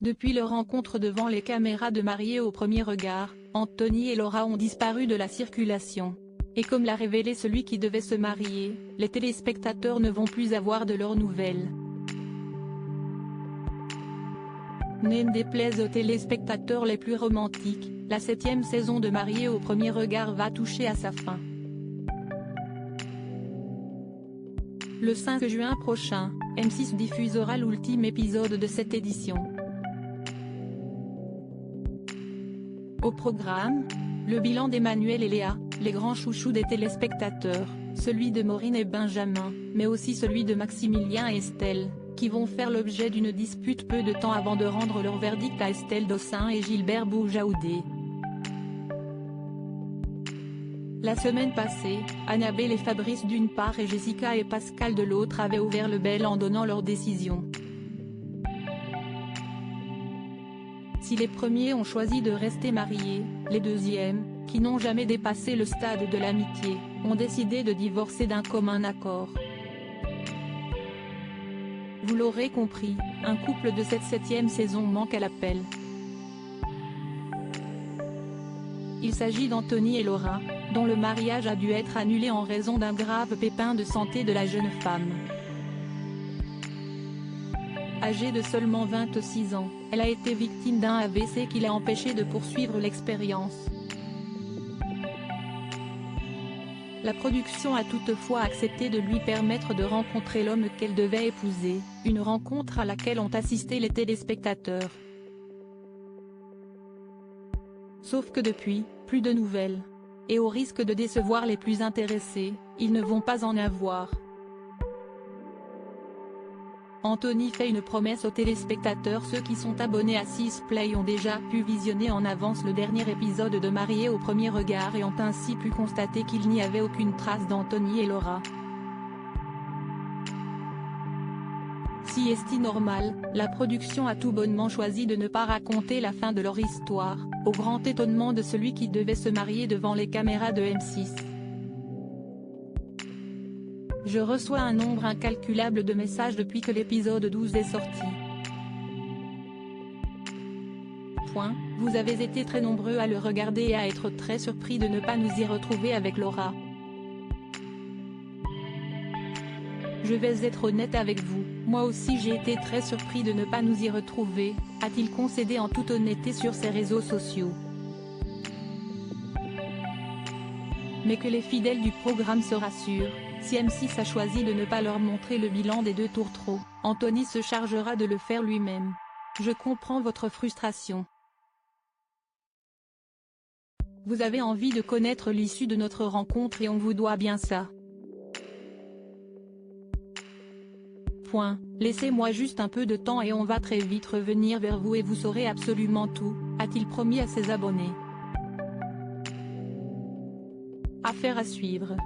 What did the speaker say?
Depuis leur rencontre devant les caméras de Mariés au premier regard, Anthony et Laura ont disparu de la circulation. Et comme l'a révélé celui qui devait se marier, les téléspectateurs ne vont plus avoir de leurs nouvelles. N'en déplaise aux téléspectateurs les plus romantiques, la 7e saison de Mariés au premier regard va toucher à sa fin. Le 5 juin prochain, M6 diffusera l'ultime épisode de cette édition. Au programme, le bilan d'Emmanuel et Léa, les grands chouchous des téléspectateurs, celui de Maureen et Benjamin, mais aussi celui de Maximilien et Estelle, qui vont faire l'objet d'une dispute peu de temps avant de rendre leur verdict à Estelle Dossin et Gilbert Boujaoudé. La semaine passée, Annabelle et Fabrice d'une part et Jessica et Pascal de l'autre avaient ouvert le bal en donnant leur décision. Si les premiers ont choisi de rester mariés, les deuxièmes, qui n'ont jamais dépassé le stade de l'amitié, ont décidé de divorcer d'un commun accord. Vous l'aurez compris, un couple de cette 7e saison manque à l'appel. Il s'agit d'Anthony et Laura, dont le mariage a dû être annulé en raison d'un grave pépin de santé de la jeune femme. Âgée de seulement 26 ans, elle a été victime d'un AVC qui l'a empêchée de poursuivre l'expérience. La production a toutefois accepté de lui permettre de rencontrer l'homme qu'elle devait épouser, une rencontre à laquelle ont assisté les téléspectateurs. Sauf que depuis, plus de nouvelles. Et au risque de décevoir les plus intéressés, ils ne vont pas en avoir. Anthony fait une promesse aux téléspectateurs. Ceux qui sont abonnés à 6play ont déjà pu visionner en avance le dernier épisode de Mariés au premier regard et ont ainsi pu constater qu'il n'y avait aucune trace d'Anthony et Laura. Si est normal, la production a tout bonnement choisi de ne pas raconter la fin de leur histoire, au grand étonnement de celui qui devait se marier devant les caméras de M6. Je reçois un nombre incalculable de messages depuis que l'épisode 12 est sorti. Vous avez été très nombreux à le regarder et à être très surpris de ne pas nous y retrouver avec Laura. Je vais être honnête avec vous, moi aussi j'ai été très surpris de ne pas nous y retrouver, a-t-il concédé en toute honnêteté sur ses réseaux sociaux. Mais que les fidèles du programme se rassurent, si M6 a choisi de ne pas leur montrer le bilan des 2 tours trop, Anthony se chargera de le faire lui-même. Je comprends votre frustration. Vous avez envie de connaître l'issue de notre rencontre et on vous doit bien ça. Laissez-moi juste un peu de temps et on va très vite revenir vers vous et vous saurez absolument tout, a-t-il promis à ses abonnés. Affaire à suivre.